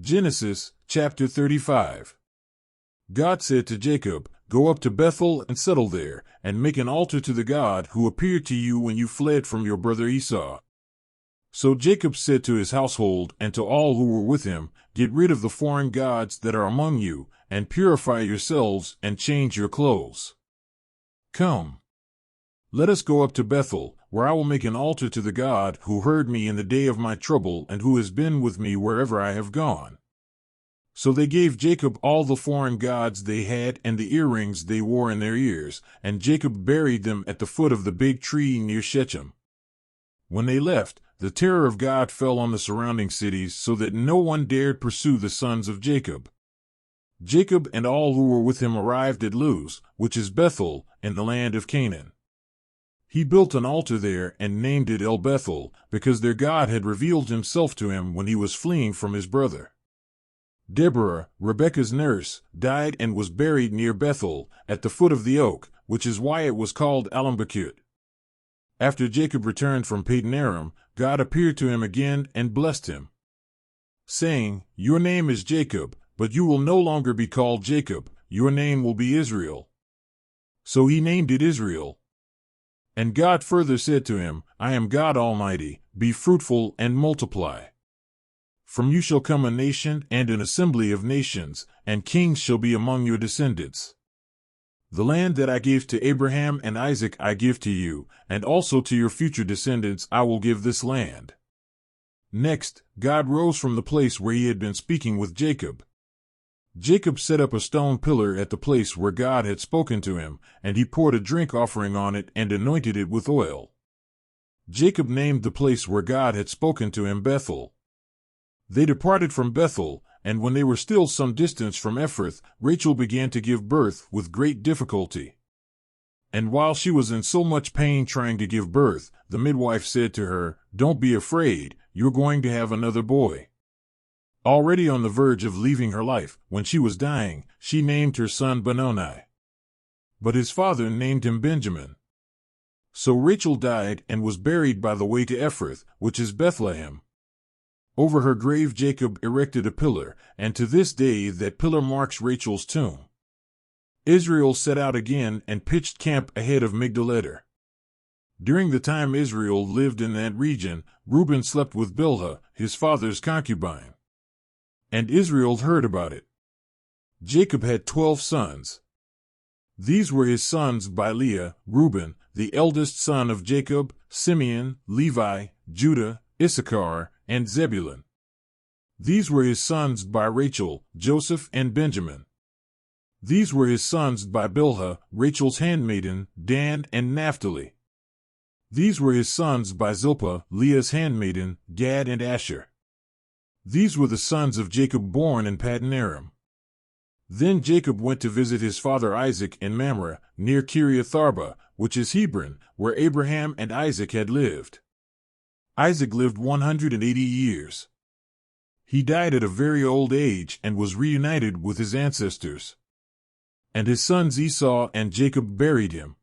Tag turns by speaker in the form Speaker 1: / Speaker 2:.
Speaker 1: Genesis, chapter 35. God said to Jacob, "Go up to Bethel and settle there, and make an altar to the God who appeared to you when you fled from your brother Esau." So Jacob said to his household and to all who were with him, "Get rid of the foreign gods that are among you, and purify yourselves and change your clothes. Come, let us go up to Bethel, where I will make an altar to the God who heard me in the day of my trouble and who has been with me wherever I have gone." So they gave Jacob all the foreign gods they had and the earrings they wore in their ears, and Jacob buried them at the foot of the big tree near Shechem. When they left, the terror of God fell on the surrounding cities so that no one dared pursue the sons of Jacob. Jacob and all who were with him arrived at Luz, which is Bethel, in the land of Canaan. He built an altar there and named it El Bethel, because their God had revealed himself to him when he was fleeing from his brother. Deborah, Rebekah's nurse, died and was buried near Bethel, at the foot of the oak, which is why it was called Alumbakut. After Jacob returned from Padan Aram, God appeared to him again and blessed him, saying, "Your name is Jacob, but you will no longer be called Jacob, your name will be Israel." So he named it Israel. And God further said to him, "I am God Almighty, be fruitful and multiply. From you shall come a nation and an assembly of nations, and kings shall be among your descendants. The land that I gave to Abraham and Isaac I give to you, and also to your future descendants I will give this land." Next, God rose from the place where he had been speaking with Jacob. Jacob set up a stone pillar at the place where God had spoken to him, and he poured a drink offering on it and anointed it with oil. Jacob named the place where God had spoken to him Bethel. They departed from Bethel, and when they were still some distance from Ephrath, Rachel began to give birth with great difficulty. And while she was in so much pain trying to give birth, the midwife said to her, "Don't be afraid, you're going to have another boy." Already on the verge of leaving her life, when she was dying, she named her son Benoni. But his father named him Benjamin. So Rachel died and was buried by the way to Ephrath, which is Bethlehem. Over her grave Jacob erected a pillar, and to this day that pillar marks Rachel's tomb. Israel set out again and pitched camp ahead of Migdal-eder. During the time Israel lived in that region, Reuben slept with Bilhah, his father's concubine. And Israel heard about it. Jacob had 12 sons. These were his sons by Leah: Reuben, the eldest son of Jacob, Simeon, Levi, Judah, Issachar, and Zebulun. These were his sons by Rachel: Joseph and Benjamin. These were his sons by Bilhah, Rachel's handmaiden: Dan and Naphtali. These were his sons by Zilpah, Leah's handmaiden: Gad and Asher. These were the sons of Jacob born in Padan Aram. Then Jacob went to visit his father Isaac in Mamre, near Kiriath-arba, which is Hebron, where Abraham and Isaac had lived. Isaac lived 180 years. He died at a very old age and was reunited with his ancestors. And his sons Esau and Jacob buried him.